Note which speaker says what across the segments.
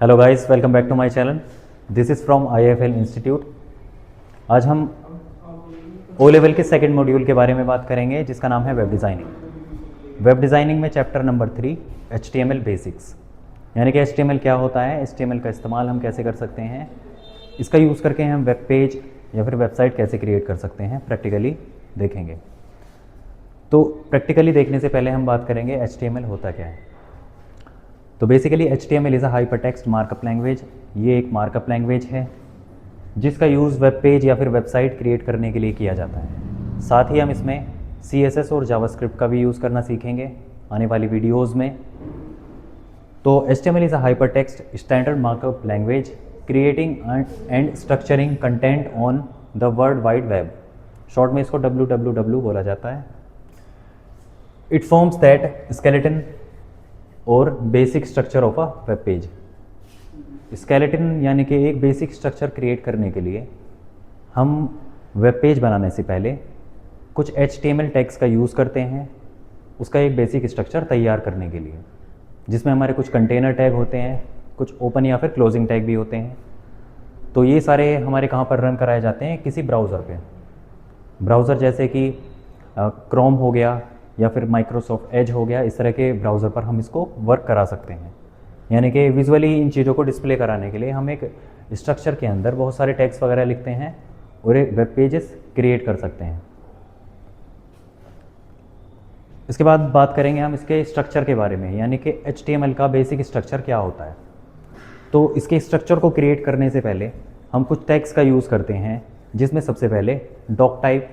Speaker 1: Hello guys, welcome back to my channel. This is from IIFL institute. आज हम O level के second module के बारे में बात करेंगे जिसका नाम है वेब डिज़ाइनिंग। वेब डिज़ाइनिंग में चैप्टर नंबर 3 HTML बेसिक्स, यानी कि HTML क्या होता है, HTML का इस्तेमाल हम कैसे कर सकते हैं, इसका यूज़ करके हम वेब पेज या फिर वेबसाइट कैसे क्रिएट कर सकते हैं, प्रैक्टिकली देखेंगे। तो प्रैक्टिकली देखने से पहले हम बात करेंगे HTML होता क्या है। तो basically HTML is a hypertext markup language. ये एक मार्कअप लैंग्वेज है जिसका यूज़ वेब पेज या फिर वेबसाइट क्रिएट करने के लिए किया जाता है। साथ ही हम इसमें CSS और जावास्क्रिप्ट का भी यूज़ करना सीखेंगे आने वाली वीडियोज़ में। तो HTML is a hypertext standard markup language creating and structuring content on the world wide web. Short में इसको WWW बोला जाता है। इट फॉर्म्स दैट स्केलेटन और basic structure of a web page. Skeleton यानी कि एक बेसिक स्ट्रक्चर क्रिएट करने के लिए हम वेब पेज बनाने से पहले कुछ HTML टैग्स का यूज़ करते हैं उसका एक बेसिक स्ट्रक्चर तैयार करने के लिए, जिसमें हमारे कुछ कंटेनर टैग होते हैं, कुछ ओपन या फिर क्लोजिंग टैग भी होते हैं। तो ये सारे हमारे कहाँ पर रन कराए जाते हैं, किसी ब्राउज़र पे। ब्राउज़र जैसे कि क्रोम हो गया या फिर माइक्रोसॉफ्ट एज हो गया, इस तरह के ब्राउज़र पर हम इसको वर्क करा सकते हैं। यानी कि विजुअली इन चीज़ों को डिस्प्ले कराने के लिए हम एक स्ट्रक्चर के अंदर बहुत सारे टैग्स वगैरह लिखते हैं और एक वेब पेजेस क्रिएट कर सकते हैं। इसके बाद बात करेंगे हम इसके स्ट्रक्चर के बारे में, यानी कि HTML का बेसिक स्ट्रक्चर क्या होता है। तो इसके स्ट्रक्चर को क्रिएट करने से पहले हम कुछ टैग्स का यूज़ करते हैं, जिसमें सबसे पहले डॉक टाइप,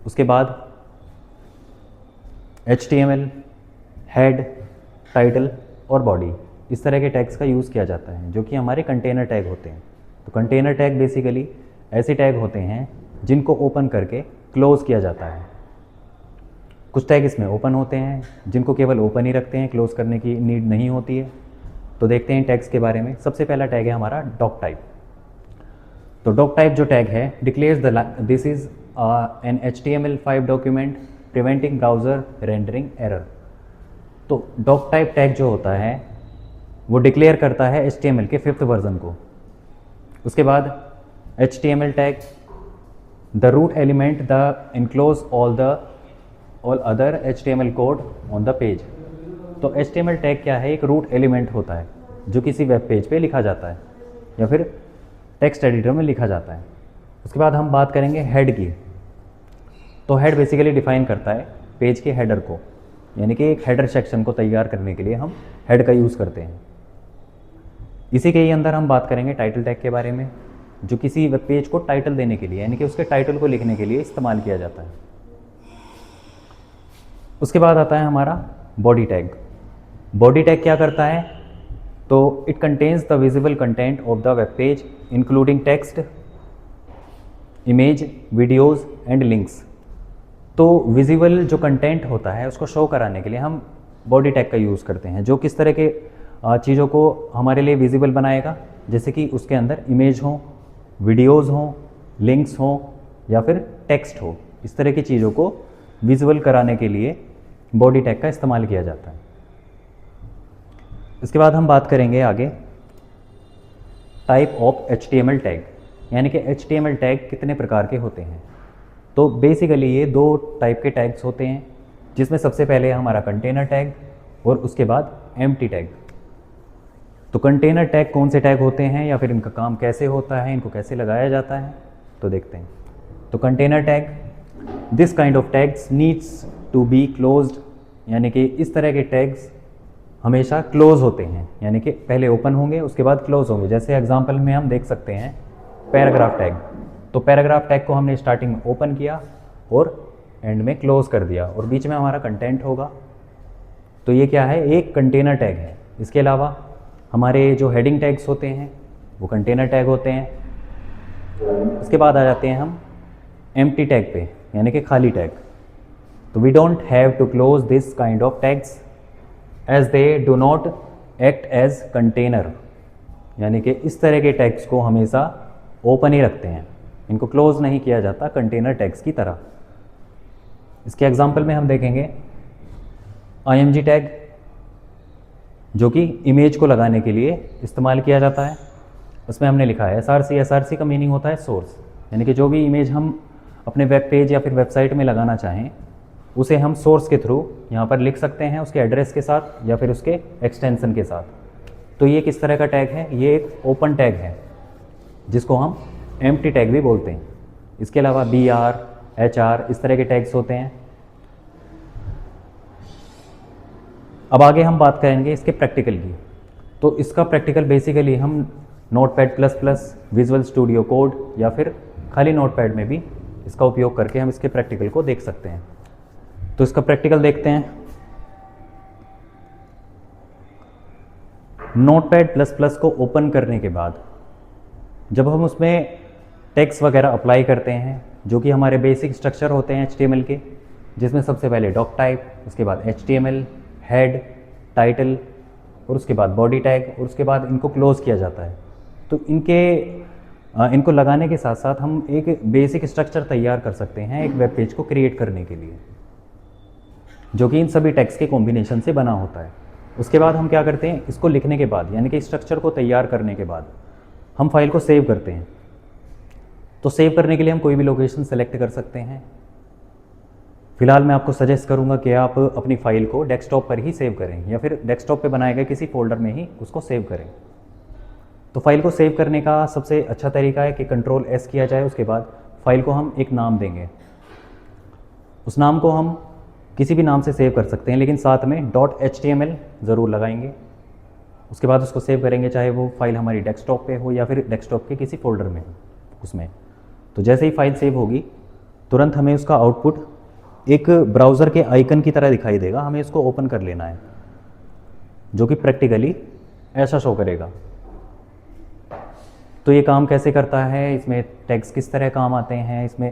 Speaker 1: उसके बाद HTML, हेड, टाइटल और बॉडी, इस तरह के टैग्स का यूज़ किया जाता है जो कि हमारे कंटेनर टैग होते हैं। तो कंटेनर टैग बेसिकली ऐसे टैग होते हैं जिनको ओपन करके क्लोज़ किया जाता है। कुछ टैग इसमें ओपन होते हैं जिनको केवल ओपन ही रखते हैं, क्लोज़ करने की नीड नहीं होती है। तो देखते हैं टैग्स के बारे में। सबसे पहला टैग है हमारा डॉक टाइप। तो डॉक टाइप जो टैग है declares this is an HTML5 document preventing browser rendering error. तो डॉक टाइप टैग जो होता है वो डिक्लेयर करता है HTML के 5th वर्जन को। उसके बाद HTML tag the root element the enclose all other HTML code on the page. तो HTML टैग क्या है, एक रूट एलिमेंट होता है जो किसी वेब पेज पे लिखा जाता है या फिर टेक्स्ट एडिटर में लिखा जाता है। उसके बाद हम बात करेंगे हेड की। तो हेड बेसिकली डिफाइन करता है पेज के हेडर को, यानी कि एक हेडर सेक्शन को तैयार करने के लिए हम हेड का यूज़ करते हैं। इसी के ही अंदर हम बात करेंगे टाइटल टैग के बारे में, जो किसी वेब पेज को टाइटल देने के लिए, यानी कि उसके टाइटल को लिखने के लिए इस्तेमाल किया जाता है। उसके बाद आता है हमारा बॉडी टैग। बॉडी टैग क्या करता है, तो it contains the visible content of the web page including text, image, videos and links. तो विजिबल जो कंटेंट होता है उसको शो कराने के लिए हम बॉडी टैग का यूज़ करते हैं, जो किस तरह के चीज़ों को हमारे लिए विजिबल बनाएगा, जैसे कि उसके अंदर इमेज हो, वीडियोज़ हो, लिंक्स हो या फिर टेक्स्ट हो। इस तरह की चीज़ों को विजुअल कराने के लिए बॉडी टैग का इस्तेमाल किया जाता है। इसके बाद हम बात करेंगे आगे टाइप ऑफ HTML टैग, यानी कि HTML टैग कितने प्रकार के होते हैं। तो बेसिकली ये 2 टाइप के टैग्स होते हैं, जिसमें सबसे पहले हमारा कंटेनर टैग और उसके बाद एम्प्टी टैग। तो कंटेनर टैग कौन से टैग होते हैं या फिर इनका काम कैसे होता है, इनको कैसे लगाया जाता है, तो देखते हैं। तो container tag, this kind of tags needs to be closed, यानी कि इस तरह के टैग्स हमेशा क्लोज होते हैं, यानी कि पहले ओपन होंगे उसके बाद क्लोज होंगे। जैसे एग्जांपल में हम देख सकते हैं पैराग्राफ टैग। तो पैराग्राफ टैग को हमने स्टार्टिंग में ओपन किया और एंड में क्लोज कर दिया और बीच में हमारा कंटेंट होगा। तो ये क्या है, एक कंटेनर टैग है। इसके अलावा हमारे जो हेडिंग टैग्स होते हैं वो कंटेनर टैग होते हैं। उसके बाद आ जाते हैं हम एम्प्टी टैग पे, यानी कि खाली टैग। तो we don't have to close this kind of tags as they do not act as container, यानी कि इस तरह के टैग्स को हमेशा ओपन ही रखते हैं, इनको क्लोज नहीं किया जाता कंटेनर टैग्स की तरह। इसके एग्जांपल में हम देखेंगे IMG टैग, जो कि इमेज को लगाने के लिए इस्तेमाल किया जाता है। उसमें हमने लिखा है SRC। SRC का मीनिंग होता है सोर्स, यानी कि जो भी इमेज हम अपने वेब पेज या फिर वेबसाइट में लगाना चाहें उसे हम सोर्स के थ्रू यहाँ पर लिख सकते हैं, उसके एड्रेस के साथ या फिर उसके एक्सटेंशन के साथ। तो ये किस तरह का टैग है? ये एक ओपन टैग है जिसको हम एम्प्टी टैग भी बोलते हैं। इसके अलावा BR, HR इस तरह के टैग्स होते हैं। अब आगे हम बात करेंगे इसके प्रैक्टिकल की। तो इसका प्रैक्टिकल बेसिकली हम Notepad++, विजुअल स्टूडियो कोड या फिर खाली नोटपैड में भी इसका उपयोग करके हम इसके प्रैक्टिकल को देख सकते हैं। तो इसका प्रैक्टिकल देखते हैं। Notepad++ को ओपन करने के बाद जब हम उसमें टेक्स्ट वगैरह अप्लाई करते हैं, जो कि हमारे बेसिक स्ट्रक्चर होते हैं HTML के, जिसमें सबसे पहले डॉक टाइप, उसके बाद HTML, हेड, टाइटल और उसके बाद बॉडी टैग और उसके बाद इनको क्लोज किया जाता है। तो इनको लगाने के साथ साथ हम एक बेसिक स्ट्रक्चर तैयार कर सकते हैं एक वेब पेज को क्रिएट करने के लिए, जो कि इन सभी टैग्स के कॉम्बिनेशन से बना होता है। उसके बाद हम क्या करते हैं, इसको लिखने के बाद यानी कि स्ट्रक्चर को तैयार करने के बाद हम फाइल को सेव करते हैं। तो सेव करने के लिए हम कोई भी लोकेशन सेलेक्ट कर सकते हैं। फिलहाल मैं आपको सजेस्ट करूंगा कि आप अपनी फाइल को डेस्कटॉप पर ही सेव करें या फिर डेस्कटॉप पे बनाए गए किसी फोल्डर में ही उसको सेव करें। तो फाइल को सेव करने का सबसे अच्छा तरीका है कि Ctrl+S किया जाए। उसके बाद फाइल को हम एक नाम देंगे। उस नाम को हम किसी भी नाम से सेव कर सकते हैं, लेकिन साथ में .html ज़रूर लगाएंगे। उसके बाद उसको सेव करेंगे, चाहे वो फाइल हमारी डेस्कटॉप पे हो या फिर डेस्कटॉप के किसी फोल्डर में हो उसमें। तो जैसे ही फाइल सेव होगी तुरंत हमें उसका आउटपुट एक ब्राउज़र के आइकन की तरह दिखाई देगा। हमें इसको ओपन कर लेना है, जो कि प्रैक्टिकली ऐसा शो करेगा। तो ये काम कैसे करता है, इसमें टैग्स किस तरह काम आते हैं, इसमें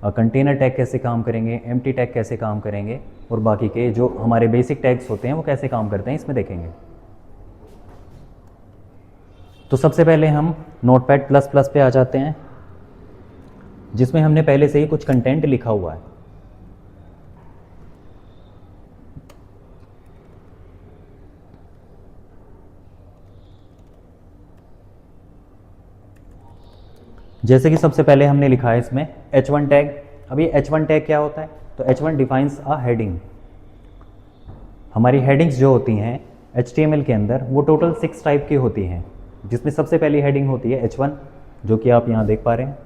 Speaker 1: कंटेनर टैग कैसे काम करेंगे, एम्प्टी टैग कैसे काम करेंगे और बाकी के जो हमारे बेसिक टैग्स होते हैं वो कैसे काम करते हैं, इसमें देखेंगे। तो सबसे पहले हम Notepad++ पे आ जाते हैं, जिसमें हमने पहले से ही कुछ कंटेंट लिखा हुआ है। जैसे कि सबसे पहले हमने लिखा है इसमें H1 टैग। अब ये H1 टैग क्या होता है? तो H1 डिफाइंस अ हेडिंग। हमारी हेडिंग्स जो होती हैं HTML के अंदर वो टोटल 6 टाइप की होती हैं, जिसमें सबसे पहली हेडिंग होती है H1, जो कि आप यहाँ देख पा रहे हैं।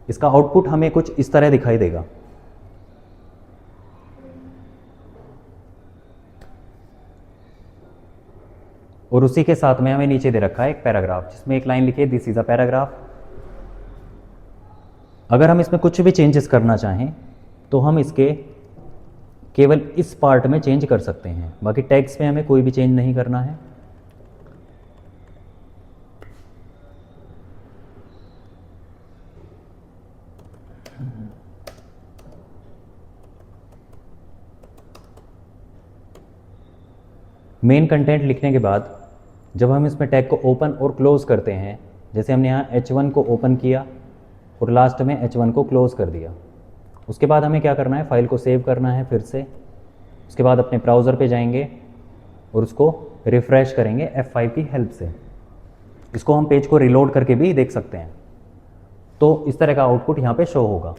Speaker 1: इसका आउटपुट हमें कुछ इस तरह दिखाई देगा। और उसी के साथ में हमें नीचे दे रखा है एक पैराग्राफ, जिसमें एक लाइन लिखी है दिस इज़ अ पैराग्राफ। अगर हम इसमें कुछ भी चेंजेस करना चाहें तो हम इसके केवल इस पार्ट में चेंज कर सकते हैं, बाकी टेक्स्ट में हमें कोई भी चेंज नहीं करना है। मेन कंटेंट लिखने के बाद जब हम इसमें टैग को ओपन और क्लोज करते हैं, जैसे हमने यहाँ H1 को ओपन किया और लास्ट में H1 को क्लोज कर दिया, उसके बाद हमें क्या करना है, फाइल को सेव करना है फिर से। उसके बाद अपने ब्राउज़र पे जाएंगे और उसको रिफ़्रेश करेंगे F5 की हेल्प से। इसको हम पेज को रिलोड करके भी देख सकते हैं। तो इस तरह का आउटपुट यहाँ पे शो होगा।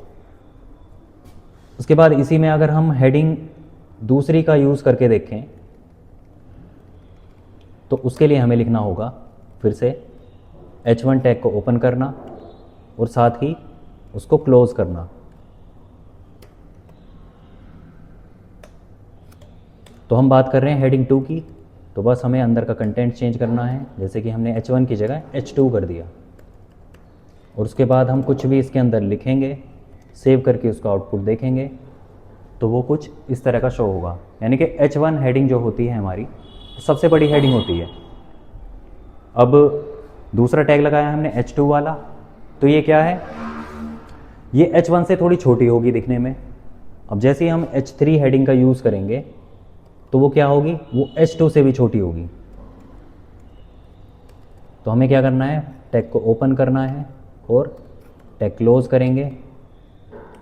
Speaker 1: उसके बाद इसी में अगर हम हेडिंग दूसरी का यूज़ करके देखें तो उसके लिए हमें लिखना होगा फिर से H1 टैग को ओपन करना और साथ ही उसको क्लोज करना। तो हम बात कर रहे हैं हेडिंग 2 की, तो बस हमें अंदर का कंटेंट चेंज करना है। जैसे कि हमने H1 की जगह H2 कर दिया और उसके बाद हम कुछ भी इसके अंदर लिखेंगे, सेव करके उसका आउटपुट देखेंगे तो वो कुछ इस तरह का शो होगा। यानी कि H1 हेडिंग जो होती है हमारी सबसे बड़ी हेडिंग होती है। अब दूसरा टैग लगाया हमने H2 वाला, तो ये क्या है, ये H1 से थोड़ी छोटी होगी दिखने में। अब जैसे ही हम H3 हेडिंग का यूज़ करेंगे तो वो क्या होगी, वो H2 से भी छोटी होगी। तो हमें क्या करना है, टैग को ओपन करना है और टैग क्लोज करेंगे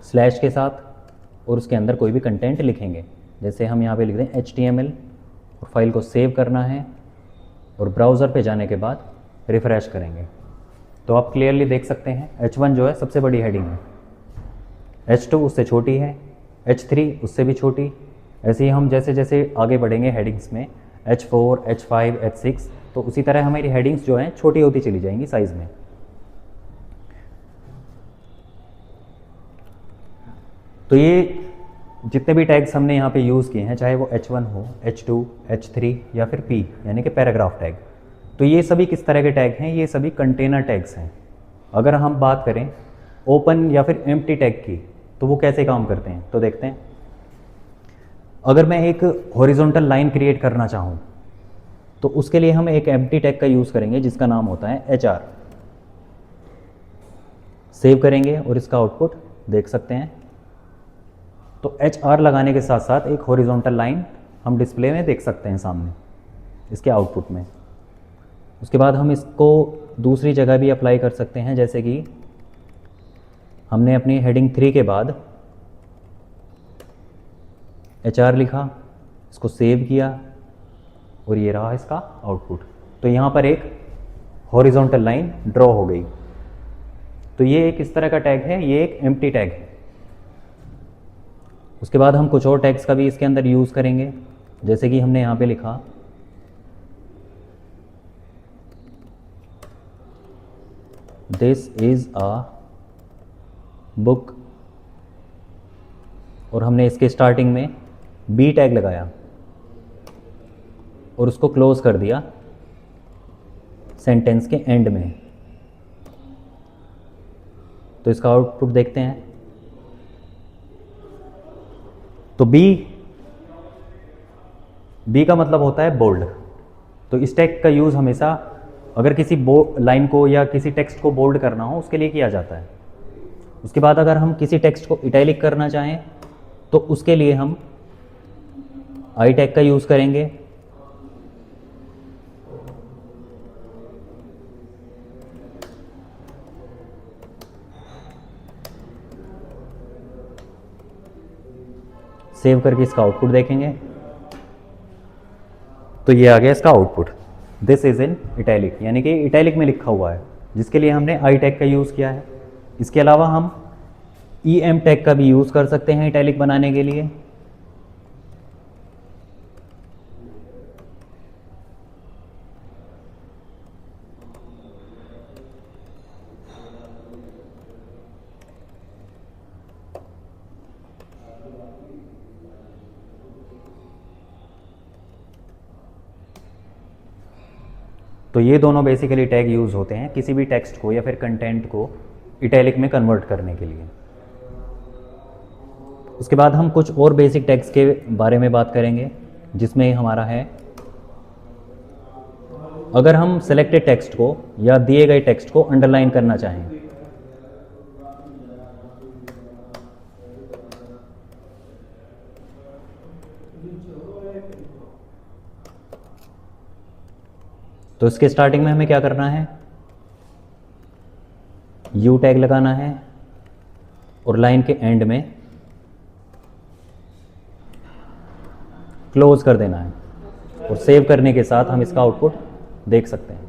Speaker 1: स्लैश के साथ और उसके अंदर कोई भी कंटेंट लिखेंगे। जैसे हम यहाँ पे लिख दें HTML और फाइल को सेव करना है और ब्राउज़र पे जाने के बाद रिफ़्रेश करेंगे तो आप क्लियरली देख सकते हैं H1 जो है सबसे बड़ी हेडिंग है, H2 उससे छोटी है, H3 उससे भी छोटी। ऐसे ही हम जैसे जैसे आगे बढ़ेंगे हेडिंग्स में H4, H5, H6 तो उसी तरह हमारी हेडिंग्स जो हैं छोटी होती चली जाएंगी साइज़ में। तो ये जितने भी टैग्स हमने यहाँ पे यूज़ किए हैं, चाहे वो H1 हो, H2, H3 या फिर P यानी कि पैराग्राफ टैग, तो ये सभी किस तरह के टैग हैं? ये सभी कंटेनर टैग्स हैं। अगर हम बात करें ओपन या फिर एम्प्टी टैग की तो वो कैसे काम करते हैं तो देखते हैं। अगर मैं एक हॉरिजॉन्टल लाइन क्रिएट करना चाहूँ तो उसके लिए हम एक एम्प्टी टैग का यूज़ करेंगे जिसका नाम होता है HR। सेव करेंगे और इसका आउटपुट देख सकते हैं। तो HR लगाने के साथ साथ एक हॉरिजॉन्टल लाइन हम डिस्प्ले में देख सकते हैं सामने इसके आउटपुट में। उसके बाद हम इसको दूसरी जगह भी अप्लाई कर सकते हैं, जैसे कि हमने अपनी हेडिंग 3 के बाद HR लिखा, इसको सेव किया और ये रहा इसका आउटपुट। तो यहाँ पर एक हॉरिजॉन्टल लाइन ड्रॉ हो गई। तो ये एक इस तरह का टैग है, ये एक एम्प्टी टैग है। उसके बाद हम कुछ और टैग्स का भी इसके अंदर यूज़ करेंगे, जैसे कि हमने यहाँ पे लिखा दिस इज़ अ बुक और हमने इसके स्टार्टिंग में बी टैग लगाया और उसको क्लोज कर दिया सेंटेंस के एंड में। तो इसका आउटपुट देखते हैं। तो बी का मतलब होता है बोल्ड। तो इस टैग का यूज़ हमेशा अगर किसी लाइन को या किसी टेक्स्ट को बोल्ड करना हो उसके लिए किया जाता है। उसके बाद अगर हम किसी टेक्स्ट को इटैलिक करना चाहें तो उसके लिए हम आई टैग का यूज़ करेंगे। सेव करके इसका आउटपुट देखेंगे तो ये आ गया इसका output, this is in italic, यानी कि इटैलिक में लिखा हुआ है, जिसके लिए हमने आई टैग का यूज़ किया है। इसके अलावा हम EM टैग का भी यूज़ कर सकते हैं इटैलिक बनाने के लिए। तो ये दोनों बेसिकली टैग यूज़ होते हैं किसी भी टेक्स्ट को या फिर कंटेंट को इटैलिक में कन्वर्ट करने के लिए। उसके बाद हम कुछ और बेसिक टैग्स के बारे में बात करेंगे, जिसमें हमारा है अगर हम सेलेक्टेड टेक्स्ट को या दिए गए टेक्स्ट को अंडरलाइन करना चाहें तो इसके स्टार्टिंग में हमें क्या करना है, U टैग लगाना है और लाइन के एंड में क्लोज कर देना है और सेव करने के साथ हम इसका आउटपुट देख सकते हैं।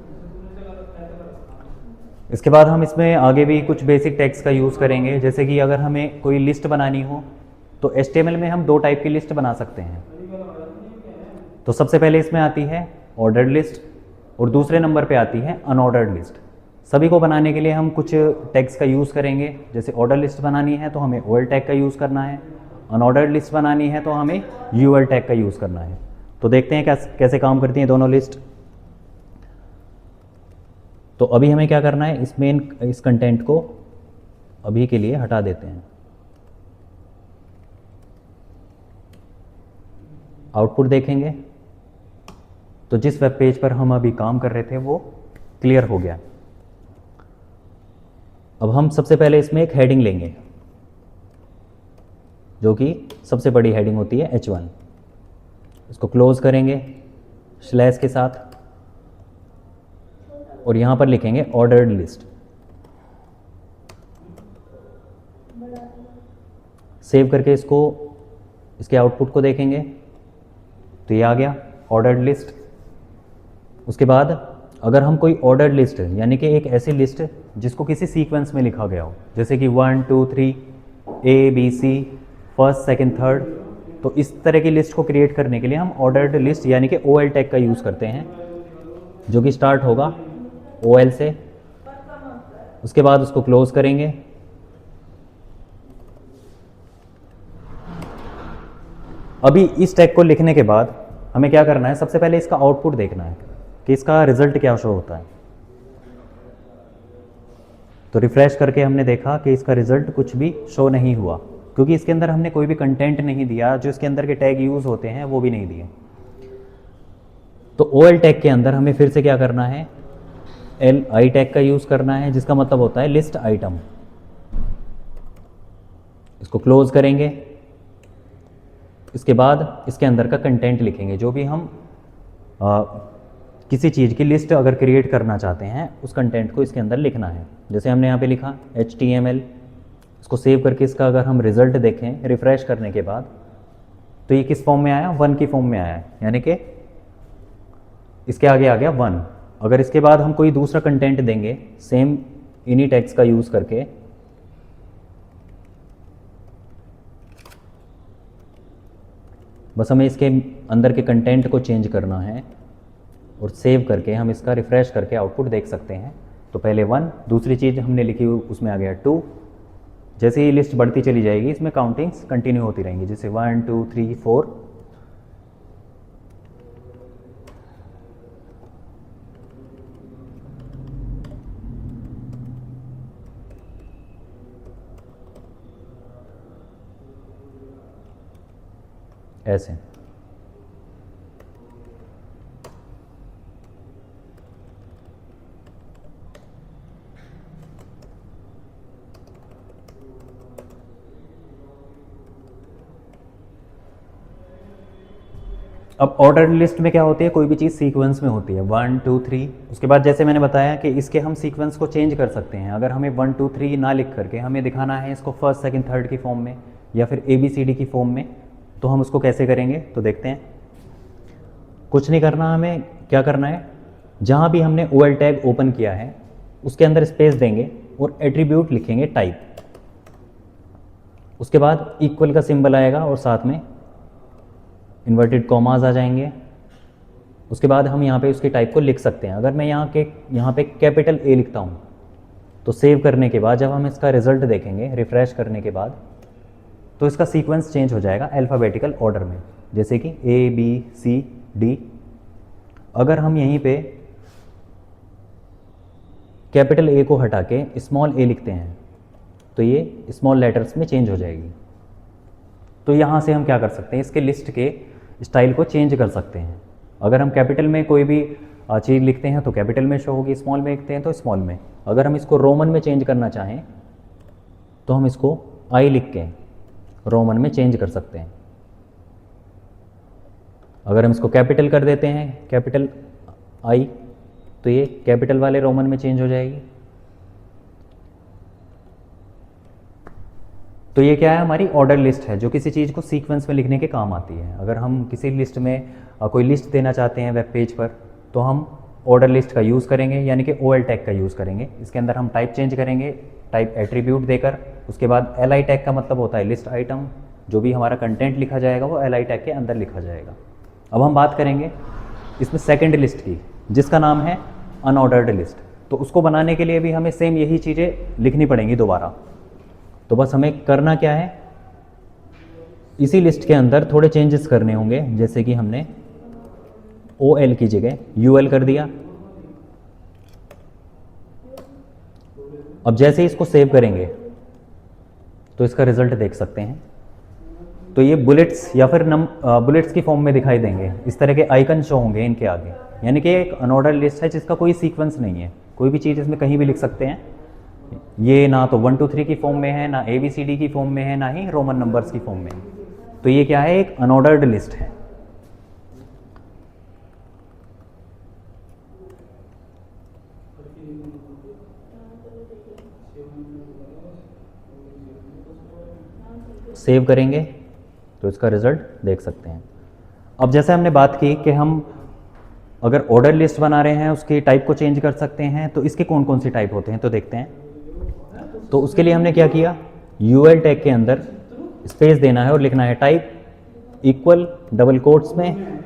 Speaker 1: इसके बाद हम इसमें आगे भी कुछ बेसिक टैग्स का यूज़ करेंगे, जैसे कि अगर हमें कोई लिस्ट बनानी हो तो HTML में हम 2 टाइप की लिस्ट बना सकते हैं। तो सबसे पहले इसमें आती है ऑर्डर्ड लिस्ट और दूसरे नंबर पे आती है अनऑर्डर्ड लिस्ट। सभी को बनाने के लिए हम कुछ टैग्स का यूज़ करेंगे, जैसे ऑर्डर लिस्ट बनानी है तो हमें OL टैग का यूज़ करना है, अनऑर्डर्ड लिस्ट बनानी है तो हमें UL टैग का यूज़ करना है। तो देखते हैं कैसे काम करती हैं दोनों लिस्ट। तो अभी हमें क्या करना है, इस कंटेंट को अभी के लिए हटा देते हैं। आउटपुट देखेंगे तो जिस वेब पेज पर हम अभी काम कर रहे थे वो क्लियर हो गया। अब हम सबसे पहले इसमें एक हेडिंग लेंगे, जो कि सबसे बड़ी हेडिंग होती है H1। इसको क्लोज करेंगे स्लैश के साथ और यहाँ पर लिखेंगे ऑर्डर्ड लिस्ट। सेव करके इसके आउटपुट को देखेंगे तो ये आ गया। Ordered list. उसके बाद अगर हम कोई ऑर्डर्ड लिस्ट यानी कि एक ऐसी लिस्ट जिसको किसी सीक्वेंस में लिखा गया हो, जैसे कि 1 2 3 A B C first second third, तो इस तरह की लिस्ट को क्रिएट करने के लिए हम ऑर्डर्ड लिस्ट यानी कि ओ एल टैग का यूज़ करते हैं, जो कि स्टार्ट होगा ओ एल से। उसके बाद उसको क्लोज करेंगे। अभी इस टैग को लिखने के बाद हमें क्या करना है, सबसे पहले इसका आउटपुट देखना है कि इसका रिजल्ट क्या शो होता है। तो रिफ्रेश करके हमने देखा कि इसका रिजल्ट कुछ भी शो नहीं हुआ, क्योंकि इसके अंदर हमने कोई भी कंटेंट नहीं दिया, जो इसके अंदर के टैग यूज़ होते हैं वो भी नहीं दिए। तो ओ एल टैग के अंदर हमें फिर से क्या करना है, एल आई टैग का यूज़ करना है, जिसका मतलब होता है लिस्ट आइटम। इसको क्लोज करेंगे। इसके बाद इसके अंदर का कंटेंट लिखेंगे, जो भी हम किसी चीज़ की लिस्ट अगर क्रिएट करना चाहते हैं उस कंटेंट को इसके अंदर लिखना है। जैसे हमने यहाँ पे लिखा HTML। इसको सेव करके इसका अगर हम रिजल्ट देखें रिफ़्रेश करने के बाद, तो ये किस फॉर्म में आया, 1 की फॉर्म में आया है, यानी कि इसके आगे आ गया 1। अगर इसके बाद हम कोई दूसरा कंटेंट देंगे सेम इन्हीं टैग्स का यूज़ करके, बस हमें इसके अंदर के कंटेंट को चेंज करना है और सेव करके हम इसका रिफ़्रेश करके आउटपुट देख सकते हैं। तो पहले 1, दूसरी चीज़ हमने लिखी उसमें आ गया 2। जैसे ही लिस्ट बढ़ती चली जाएगी इसमें काउंटिंग्स कंटिन्यू होती रहेंगी, जैसे 1 2 3 4। ऐसे अब ऑर्डर लिस्ट में क्या होती है, कोई भी चीज़ सीक्वेंस में होती है 1 2 3। उसके बाद जैसे मैंने बताया कि इसके हम सीक्वेंस को चेंज कर सकते हैं। अगर हमें 1 2 3 ना लिख करके हमें दिखाना है इसको फर्स्ट सेकंड थर्ड की फॉर्म में या फिर ABCD की फॉर्म में, तो हम उसको कैसे करेंगे, तो देखते हैं। कुछ नहीं करना, हमें क्या करना है, जहाँ भी हमने OL टैग ओपन किया है उसके अंदर स्पेस देंगे और एट्रीब्यूट लिखेंगे टाइप। उसके बाद इक्वल का सिंबल आएगा और साथ में इन्वर्टेड कॉमास आ जाएंगे। उसके बाद हम यहाँ पे उसके टाइप को लिख सकते हैं। अगर मैं यहाँ पे कैपिटल A लिखता हूँ तो सेव करने के बाद जब हम इसका रिजल्ट देखेंगे रिफ़्रेश करने के बाद, तो इसका सीक्वेंस चेंज हो जाएगा अल्फ़ाबेटिकल ऑर्डर में, जैसे कि ABCD। अगर हम यहीं पे कैपिटल A को हटा के स्मॉल a लिखते हैं तो ये स्मॉल लेटर्स में चेंज हो जाएगी। तो यहाँ से हम क्या कर सकते हैं, इसके लिस्ट के स्टाइल को चेंज कर सकते हैं। अगर हम कैपिटल में कोई भी चीज़ लिखते हैं तो कैपिटल में शो होगी, स्मॉल में लिखते हैं तो स्मॉल में। अगर हम इसको रोमन में चेंज करना चाहें तो हम इसको I लिख के रोमन में चेंज कर सकते हैं। अगर हम इसको कैपिटल कर देते हैं कैपिटल I, तो ये कैपिटल वाले रोमन में चेंज हो जाएगी। तो ये क्या है, हमारी ऑर्डर लिस्ट है जो किसी चीज़ को सीक्वेंस में लिखने के काम आती है। अगर हम किसी लिस्ट में कोई लिस्ट देना चाहते हैं वेब पेज पर, तो हम ऑर्डर लिस्ट का यूज़ करेंगे, यानी कि OL टैग का यूज़ करेंगे। इसके अंदर हम टाइप चेंज करेंगे, टाइप एट्रीब्यूट देकर। उसके बाद LI टैग का मतलब होता है लिस्ट आइटम, जो भी हमारा कंटेंट लिखा जाएगा वो LI टैग के अंदर लिखा जाएगा। अब हम बात करेंगे इसमें सेकेंड लिस्ट की, जिसका नाम है अनऑर्डर्ड लिस्ट। तो उसको बनाने के लिए भी हमें सेम यही चीज़ें लिखनी पड़ेंगी दोबारा। तो बस हमें करना क्या है, इसी लिस्ट के अंदर थोड़े चेंजेस करने होंगे, जैसे कि हमने OL की जगह UL कर दिया। अब जैसे ही इसको सेव करेंगे तो इसका रिजल्ट देख सकते हैं। तो ये बुलेट्स या फिर बुलेट्स की फॉर्म में दिखाई देंगे, इस तरह के आइकन शो होंगे इनके आगे, यानी कि एक अनऑर्डर लिस्ट है जिसका कोई सीक्वेंस नहीं है। कोई भी चीज़ इसमें कहीं भी लिख सकते हैं। ये ना तो 1 2 3 की फॉर्म में है, ना ABCD की फॉर्म में है, ना ही रोमन नंबर्स की फॉर्म में है। तो ये क्या है, एक अनऑर्डर्ड लिस्ट है। सेव करेंगे तो इसका रिजल्ट देख सकते हैं। अब जैसे हमने बात की कि हम अगर ऑर्डर लिस्ट बना रहे हैं उसकी टाइप को चेंज कर सकते हैं, तो इसके कौन कौन सी टाइप होते हैं तो देखते हैं। तो उसके लिए हमने क्या किया, यूएल टैग के अंदर स्पेस देना है और लिखना है टाइप इक्वल डबल कोट्स में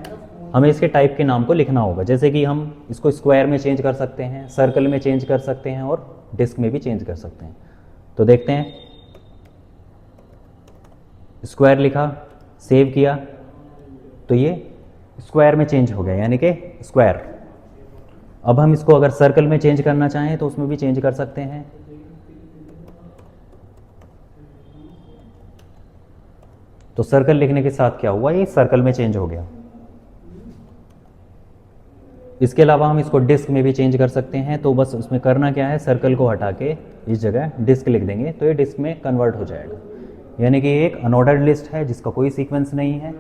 Speaker 1: हमें इसके टाइप के नाम को लिखना होगा। जैसे कि हम इसको स्क्वायर में चेंज कर सकते हैं, सर्कल में चेंज कर सकते हैं और डिस्क में भी चेंज कर सकते हैं। तो देखते हैं, स्क्वायर लिखा, सेव किया, तो ये स्क्वायर में चेंज हो गया, यानी कि स्क्वायर। अब हम इसको अगर सर्कल में चेंज करना चाहें तो उसमें भी चेंज कर सकते हैं। तो सर्कल लिखने के साथ क्या हुआ, ये सर्कल में चेंज हो गया। इसके अलावा हम इसको डिस्क में भी चेंज कर सकते हैं। तो बस उसमें करना क्या है, सर्कल को हटा के इस जगह डिस्क लिख देंगे तो ये डिस्क में कन्वर्ट हो जाएगा। यानी कि ये एक अनऑर्डर्ड लिस्ट है जिसका कोई सीक्वेंस नहीं है।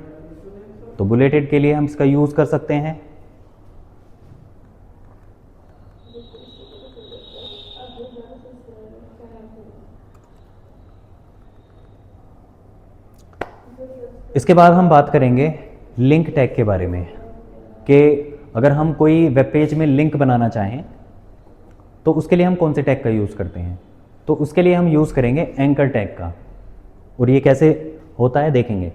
Speaker 1: तो बुलेटेड के लिए हम इसका यूज़ कर सकते हैं। इसके बाद हम बात करेंगे लिंक टैग के बारे में, कि अगर हम कोई वेब पेज में लिंक बनाना चाहें तो उसके लिए हम कौन से टैग का यूज़ करते हैं। तो उसके लिए हम यूज़ करेंगे एंकर टैग का। और ये कैसे होता है देखेंगे।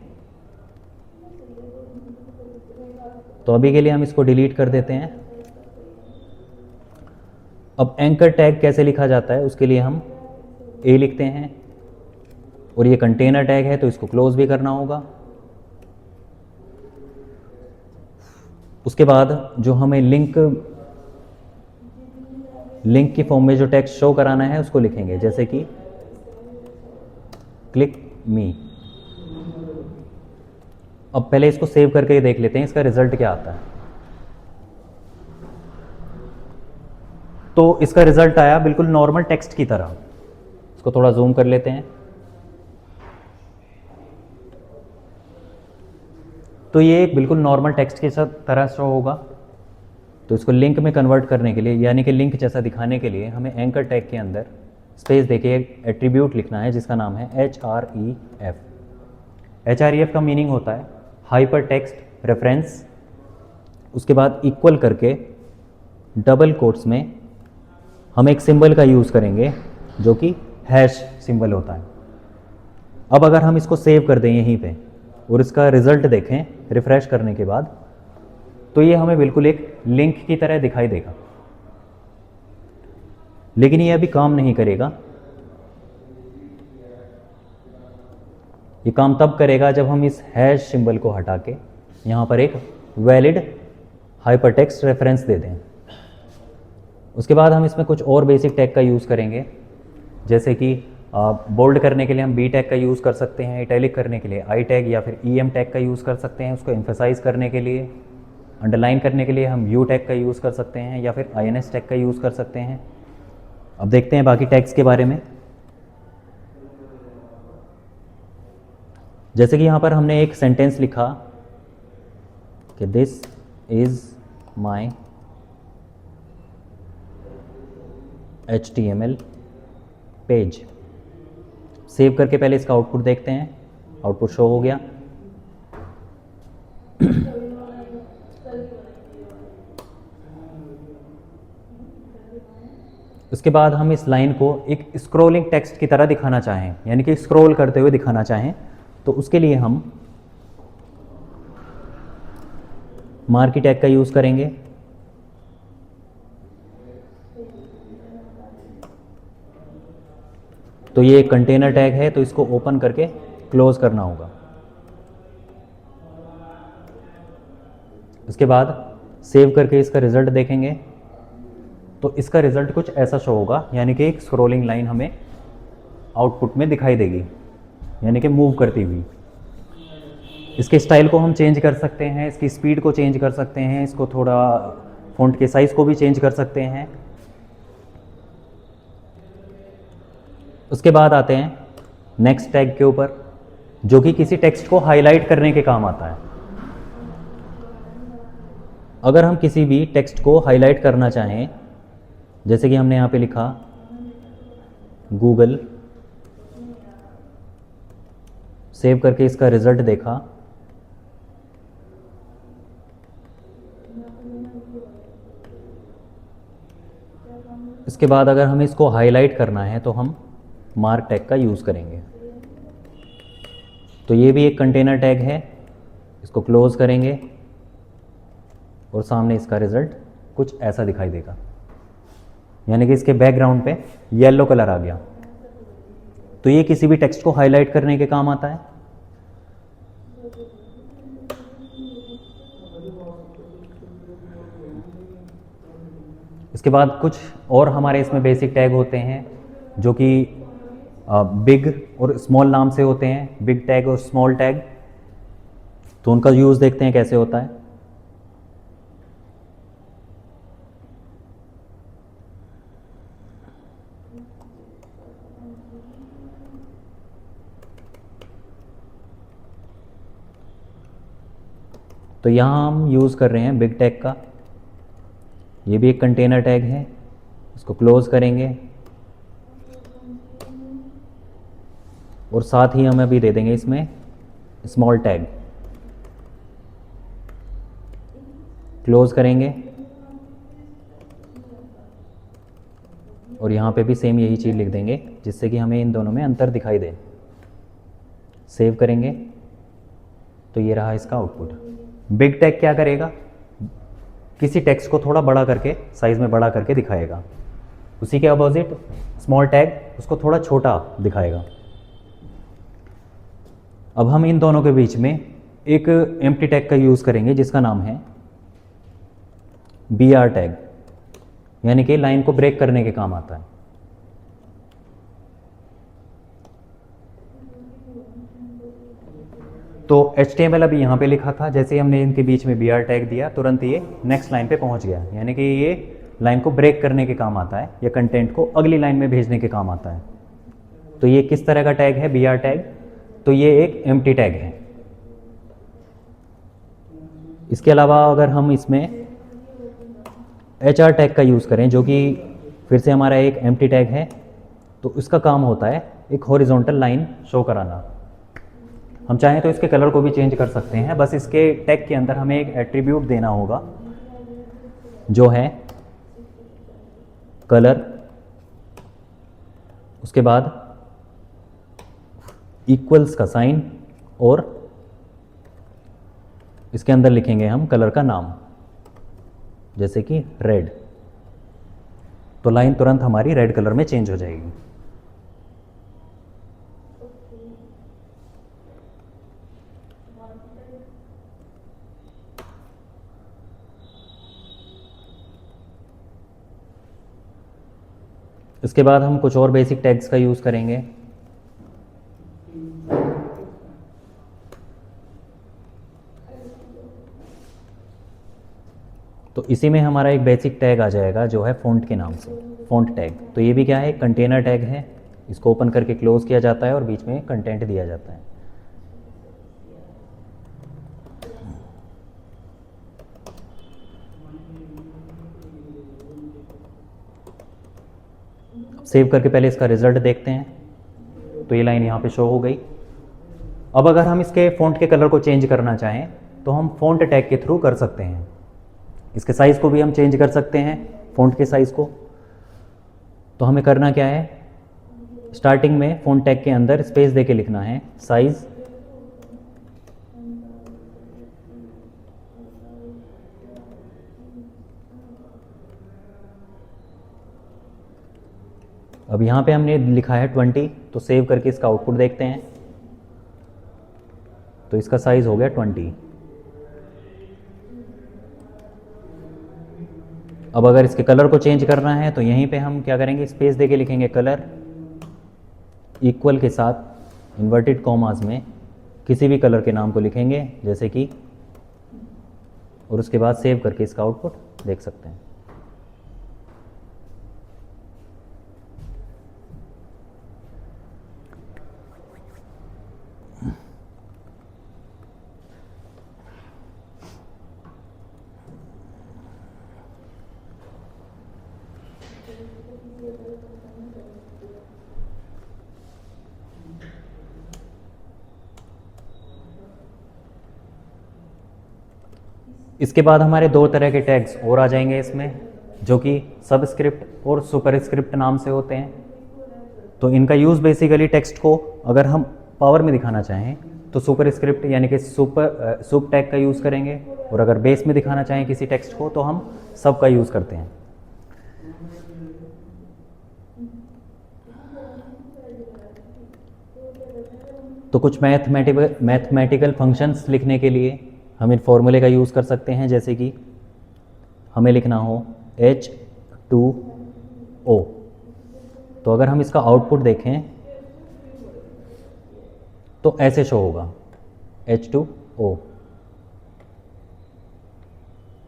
Speaker 1: तो अभी के लिए हम इसको डिलीट कर देते हैं। अब एंकर टैग कैसे लिखा जाता है उसके लिए हम ए लिखते हैं, और ये कंटेनर टैग है तो इसको क्लोज भी करना होगा। उसके बाद जो हमें लिंक की फॉर्म में जो टेक्स्ट शो कराना है उसको लिखेंगे, जैसे कि क्लिक मी। अब पहले इसको सेव करके देख लेते हैं इसका रिजल्ट क्या आता है। तो इसका रिजल्ट आया बिल्कुल नॉर्मल टेक्स्ट की तरह। इसको थोड़ा जूम कर लेते हैं। तो ये एक बिल्कुल नॉर्मल टेक्स्ट की तरह शो होगा। तो इसको लिंक में कन्वर्ट करने के लिए, यानी कि लिंक जैसा दिखाने के लिए, हमें एंकर टैग के अंदर स्पेस देके एक एट्रीब्यूट लिखना है जिसका नाम है href। href का मीनिंग होता है हाइपर टेक्स्ट रेफरेंस। उसके बाद इक्वल करके डबल कोट्स में हम एक सिंबल का यूज़ करेंगे जो कि हैश सिंबल होता है। अब अगर हम इसको सेव कर दें यहीं पे और इसका रिज़ल्ट देखें रिफ़्रेश करने के बाद, तो ये हमें बिल्कुल एक लिंक की तरह दिखाई देगा। लेकिन ये अभी काम नहीं करेगा। ये काम तब करेगा जब हम इस हैश सिंबल को हटा के यहाँ पर एक वैलिड हाइपरटेक्स्ट रेफरेंस दे दें। उसके बाद हम इसमें कुछ और बेसिक टैग का यूज़ करेंगे, जैसे कि बोल्ड करने के लिए हम बी टैग का यूज़ कर सकते हैं, इटैलिक करने के लिए आई टैग या फिर EM टैग का यूज़ कर सकते हैं, उसको एम्फेसाइज करने के लिए। अंडरलाइन करने के लिए हम यू टैग का यूज़ कर सकते हैं या फिर INS टैग का यूज़ कर सकते हैं। अब देखते हैं बाकी टैग्स के बारे में। जैसे कि यहाँ पर हमने एक सेंटेंस लिखा कि this is my HTML page. Save करके पहले इसका आउटपुट देखते हैं। आउटपुट शो हो गया। उसके बाद हम इस लाइन को एक स्क्रॉलिंग टेक्स्ट की तरह दिखाना चाहें, यानी कि स्क्रॉल करते हुए दिखाना चाहें, तो उसके लिए हम मार्की टैग का यूज़ करेंगे। तो ये एक कंटेनर टैग है तो इसको ओपन करके क्लोज करना होगा। उसके बाद सेव करके इसका रिज़ल्ट देखेंगे तो इसका रिज़ल्ट कुछ ऐसा शो होगा, यानी कि एक स्क्रॉलिंग लाइन हमें आउटपुट में दिखाई देगी, यानी कि मूव करती हुई। इसके स्टाइल को हम चेंज कर सकते हैं, इसकी स्पीड को चेंज कर सकते हैं, इसको थोड़ा फ़ॉन्ट के साइज़ को भी चेंज कर सकते हैं। उसके बाद आते हैं नेक्स्ट टैग के ऊपर, जो कि किसी टेक्स्ट को हाईलाइट करने के काम आता है। अगर हम किसी भी टेक्स्ट को हाईलाइट करना चाहें, जैसे कि हमने यहाँ पे लिखा गूगल, सेव करके इसका रिज़ल्ट देखा, इसके बाद अगर हमें इसको हाईलाइट करना है तो हम मार्क टैग का यूज़ करेंगे। तो ये भी एक कंटेनर टैग है, इसको क्लोज करेंगे और सामने इसका रिज़ल्ट कुछ ऐसा दिखाई देगा, यानी कि इसके बैकग्राउंड पे येलो कलर आ गया। तो ये किसी भी टेक्स्ट को हाईलाइट करने के काम आता है। इसके बाद कुछ और हमारे इसमें बेसिक टैग होते हैं जो कि बिग और स्मॉल नाम से होते हैं, बिग टैग और स्मॉल टैग। तो उनका यूज़ देखते हैं कैसे होता है। तो यहाँ हम यूज़ कर रहे हैं बिग टैग का। ये भी एक कंटेनर टैग है, इसको क्लोज करेंगे और साथ ही हम अभी दे देंगे इसमें स्मॉल टैग, क्लोज करेंगे और यहाँ पे भी सेम यही चीज़ लिख देंगे जिससे कि हमें इन दोनों में अंतर दिखाई दे। सेव करेंगे तो ये रहा इसका आउटपुट। बिग टैग क्या करेगा, किसी टेक्स्ट को थोड़ा बड़ा करके, साइज़ में बड़ा करके दिखाएगा। उसी के अपोजिट स्मॉल टैग उसको थोड़ा छोटा दिखाएगा। अब हम इन दोनों के बीच में एक एम्प्टी टैग का यूज़ करेंगे जिसका नाम है BR टैग, यानी कि लाइन को ब्रेक करने के काम आता है। तो HTML अभी यहाँ पे लिखा था, जैसे ही हमने इनके बीच में BR टैग दिया तुरंत ये नेक्स्ट लाइन पे पहुँच गया, यानी कि ये लाइन को ब्रेक करने के काम आता है या कंटेंट को अगली लाइन में भेजने के काम आता है। तो ये किस तरह का टैग है BR टैग, तो ये एक एम्प्टी टैग है। इसके अलावा अगर हम इसमें HR टैग का यूज़ करें जो कि फिर से हमारा एक एम्प्टी टैग है, तो इसका काम होता है एक हॉरिजॉन्टल लाइन शो कराना। हम चाहें तो इसके कलर को भी चेंज कर सकते हैं, बस इसके टैग के अंदर हमें एक एट्रीब्यूट देना होगा जो है कलर, उसके बाद इक्वल्स का साइन और इसके अंदर लिखेंगे हम कलर का नाम, जैसे कि रेड। तो लाइन तुरंत हमारी रेड कलर में चेंज हो जाएगी। इसके बाद हम कुछ और बेसिक टैग्स का यूज़ करेंगे। तो इसी में हमारा एक बेसिक टैग आ जाएगा जो है फ़ॉन्ट के नाम से, फ़ॉन्ट टैग। तो ये भी क्या है, कंटेनर टैग है, इसको ओपन करके क्लोज किया जाता है और बीच में कंटेंट दिया जाता है। सेव करके पहले इसका रिजल्ट देखते हैं। तो ये लाइन यहाँ पे शो हो गई। अब अगर हम इसके फ़ॉन्ट के कलर को चेंज करना चाहें तो हम फ़ॉन्ट टैग के थ्रू कर सकते हैं। इसके साइज़ को भी हम चेंज कर सकते हैं, फ़ॉन्ट के साइज़ को। तो हमें करना क्या है, स्टार्टिंग में फ़ॉन्ट टैग के अंदर स्पेस दे के लिखना है साइज़, अब यहाँ पे हमने लिखा है 20, तो सेव करके इसका आउटपुट देखते हैं। तो इसका साइज़ हो गया 20। अब अगर इसके कलर को चेंज करना है तो यहीं पे हम क्या करेंगे, स्पेस देके लिखेंगे कलर, इक्वल के साथ इन्वर्टेड कॉमास में किसी भी कलर के नाम को लिखेंगे जैसे कि, और उसके बाद सेव करके इसका आउटपुट देख सकते हैं। इसके बाद हमारे दो तरह के टैग्स और आ जाएंगे इसमें। जो कि सबस्क्रिप्ट और सुपरस्क्रिप्ट नाम से होते हैं। तो इनका यूज़ बेसिकली टेक्स्ट को अगर हम पावर में दिखाना चाहें तो सुपरस्क्रिप्ट यानी कि सुप टैग का यूज़ करेंगे, और अगर बेस में दिखाना चाहें किसी टेक्स्ट को तो हम सब का यूज़ करते हैं। तो कुछ मैथमेटिकल फंक्शंस लिखने के लिए हम इन फॉर्मूले का यूज़ कर सकते हैं, जैसे कि हमें लिखना हो H2O, तो अगर हम इसका आउटपुट देखें तो ऐसे शो होगा H2O।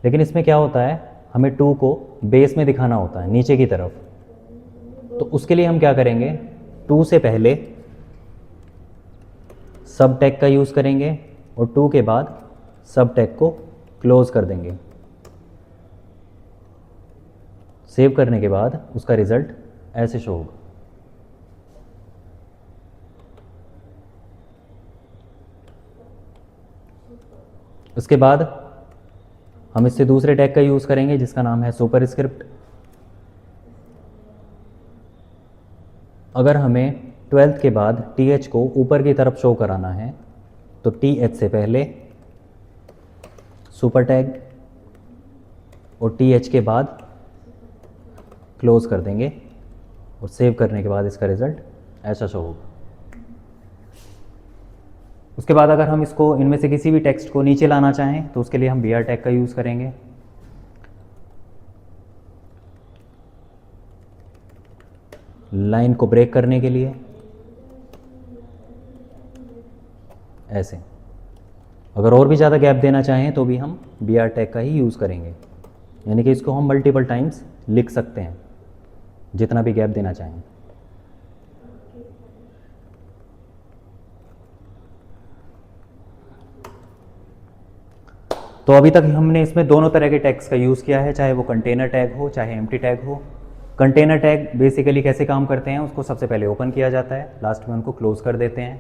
Speaker 1: लेकिन इसमें क्या होता है, हमें 2 को बेस में दिखाना होता है नीचे की तरफ। तो उसके लिए हम क्या करेंगे, 2 से पहले सब टैग का यूज़ करेंगे और 2 के बाद सब टैग को क्लोज कर देंगे। सेव करने के बाद उसका रिज़ल्ट ऐसे शो होगा। उसके बाद हम इससे दूसरे टैग का यूज़ करेंगे जिसका नाम है सुपरस्क्रिप्ट। अगर हमें 12th के बाद TH को ऊपर की तरफ शो कराना है तो TH से पहले सुपर टैग और TH के बाद क्लोज कर देंगे, और सेव करने के बाद इसका रिज़ल्ट ऐसा शो होगा। उसके बाद अगर हम इसको इनमें से किसी भी टेक्स्ट को नीचे लाना चाहें तो उसके लिए हम BR टैग का यूज़ करेंगे। लाइन को ब्रेक करने के लिए ऐसे। अगर और भी ज़्यादा गैप देना चाहें तो भी हम BR टैग का ही यूज़ करेंगे, यानी कि इसको हम मल्टीपल टाइम्स लिख सकते हैं जितना भी गैप देना चाहें। तो अभी तक हमने इसमें दोनों तरह के टैग्स का यूज़ किया है, चाहे वो कंटेनर टैग हो चाहे एम्प्टी टैग हो। कंटेनर टैग बेसिकली कैसे काम करते हैं, उसको सबसे पहले ओपन किया जाता है, लास्ट में उनको क्लोज कर देते हैं।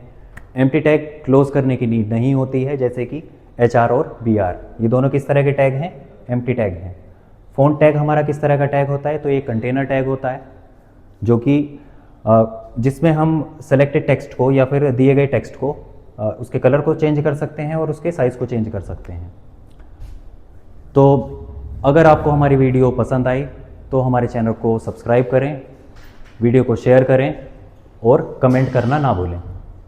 Speaker 1: एम्प्टी टैग क्लोज करने की नीड नहीं होती है, जैसे कि HR और BR, ये दोनों किस तरह के टैग हैं, एम्प्टी टैग हैं। फ़ॉन्ट टैग हमारा किस तरह का टैग होता है, तो ये कंटेनर टैग होता है, जो कि जिसमें हम सेलेक्टेड टेक्स्ट को या फिर दिए गए टेक्स्ट को उसके कलर को चेंज कर सकते हैं और उसके साइज़ को चेंज कर सकते हैं। तो अगर आपको हमारी वीडियो पसंद आई तो हमारे चैनल को सब्सक्राइब करें, वीडियो को शेयर करें और कमेंट करना ना भूलें।